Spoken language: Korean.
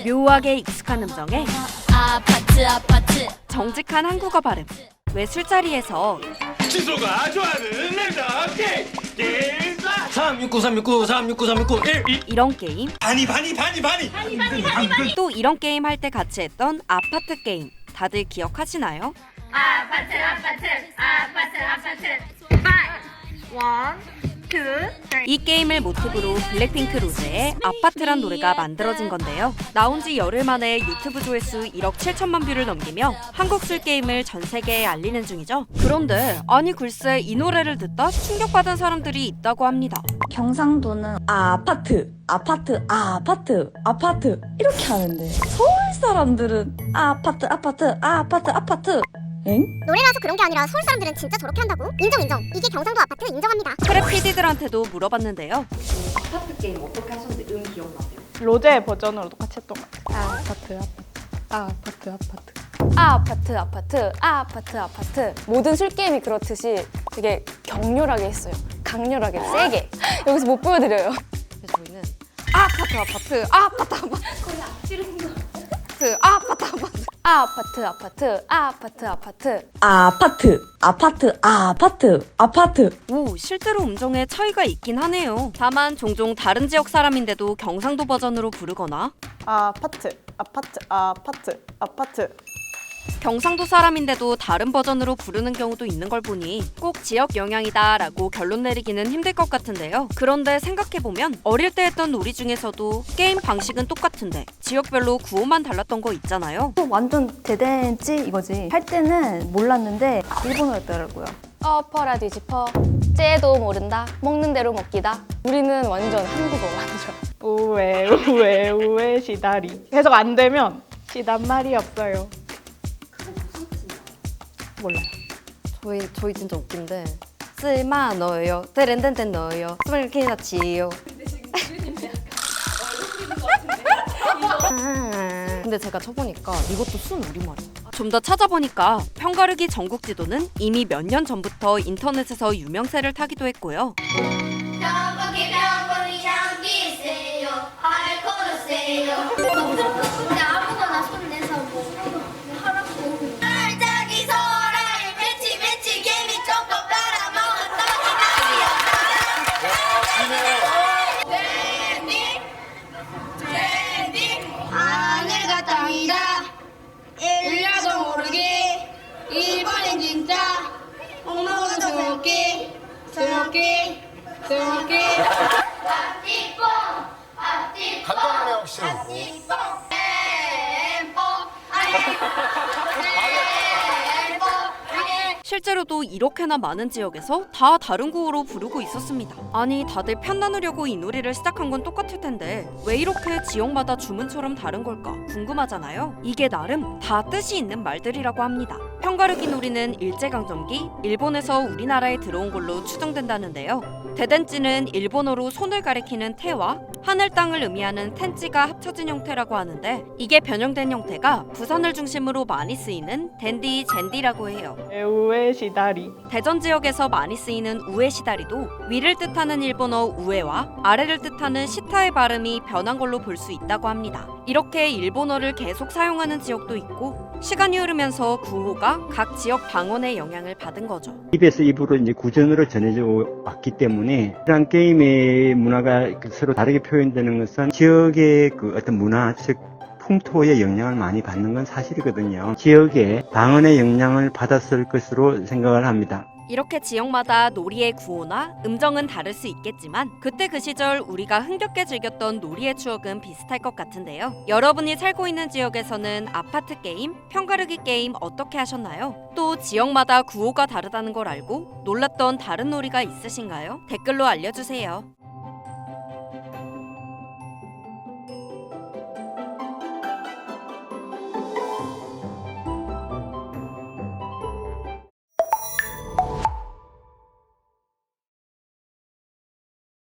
묘하게 익숙한 음정에 정직한 한국어 발음. 왜 술자리에서 지소가 좋아하는 랜덤 게임 369 이런 게임, 바니 또 이런 게임 할 때 같이 했던 아파트 게임 다들 기억하시나요? 아파트. 5, 1, 2, 3. 이 게임을 모티브로 블랙핑크 로제의 아파트란 노래가 만들어진 건데요. 나온 지 열흘 만에 유튜브 조회수 1억 7천만 뷰를 넘기며 한국 술 게임을 전 세계에 알리는 중이죠. 그런데 아니 글쎄 이 노래를 듣다 충격받은 사람들이 있다고 합니다. 경상도는 아파트 이렇게 하는데 서울 사람들은 아파트 엥? 노래라서 그런 게 아니라 서울 사람들은 진짜 저렇게 한다고? 인정. 이게 경상도 아파트 인정합니다. 크랩 PD들한테도 물어봤는데요. 아파트 게임 어떻게 하셨는데 기억나세요? 로제 버전으로 똑같이 했던 것 같아요. 아파트. 모든 술 게임이 그렇듯이 되게 격렬하게 했어요. 강렬하게, 세게. 여기서 못 보여드려요. 그래서 저희는 아파트. 거의 앞뒤를 아파트. 오, 실제로 음정에 차이가 있긴 하네요. 다만 종종 다른 지역 사람인데도 경상도 버전으로 부르거나 아파트. 경상도 사람인데도 다른 버전으로 부르는 경우도 있는 걸 보니 꼭 지역 영향이다 라고 결론 내리기는 힘들 것 같은데요. 그런데 생각해보면 어릴 때 했던 놀이 중에서도 게임 방식은 똑같은데 지역별로 구호만 달랐던 거 있잖아요. 완전 대댄지 이거지. 할 때는 몰랐는데 일본어였더라고요. 엎어라 뒤집어. 쟤도 모른다. 먹는 대로 먹기다. 우리는 완전 한국어 완전. 우에 시다리. 해석 안 되면 시단 말이 없어요. 몰라요. 저희 진짜 웃긴데 쓸마 넣어요. 데렌덴덴 넣어요. 스물키나 지요. 근데 제가 쳐보니까 이것도 순 우리말이에요. 좀 더 찾아보니까 편가르기 전국 지도는 이미 몇 년 전부터 인터넷에서 유명세를 타기도 했고요. 근데 아무거나 손 내서 뭐 하라고. 자기 소라에 매치 개미 조금 빨아먹었더니 하늘과 땅이다. 일려도 모르게 이번엔 진짜 엉망은 스모키 앞뒤뽕 간단하네 혹시. 실제로도 이렇게나 많은 지역에서 다 다른 구호로 부르고 있었습니다. 아니 다들 편 나누려고 이 놀이를 시작한 건 똑같을 텐데 왜 이렇게 지역마다 주문처럼 다른 걸까 궁금하잖아요. 이게 나름 다 뜻이 있는 말들이라고 합니다. 편가르기 놀이는 일제강점기 일본에서 우리나라에 들어온 걸로 추정된다는데요. 대댄지는 일본어로 손을 가리키는 태와 하늘 땅을 의미하는 텐지가 합쳐진 형태라고 하는데 이게 변형된 형태가 부산을 중심으로 많이 쓰이는 댄디 젠디라고 해요. 우에 시다리. 대전 지역에서 많이 쓰이는 우에 시다리도 위를 뜻하는 일본어 우에와 아래를 뜻하는 시타의 발음이 변한 걸로 볼 수 있다고 합니다. 이렇게 일본어를 계속 사용하는 지역도 있고 시간이 흐르면서 구호가 각 지역 방언의 영향을 받은 거죠. 입에서 입으로 이제 구전으로 전해져 왔기 때문에 이런 게임의 문화가 서로 다르게 표현되는 것은 지역의 그 어떤 문화, 즉 풍토의 영향을 많이 받는 건 사실이거든요. 지역의 방언의 영향을 받았을 것으로 생각을 합니다. 이렇게 지역마다 놀이의 구호나 음정은 다를 수 있겠지만 그때 그 시절 우리가 흥겹게 즐겼던 놀이의 추억은 비슷할 것 같은데요. 여러분이 살고 있는 지역에서는 아파트 게임, 편가르기 게임 어떻게 하셨나요? 또 지역마다 구호가 다르다는 걸 알고 놀랐던 다른 놀이가 있으신가요? 댓글로 알려주세요.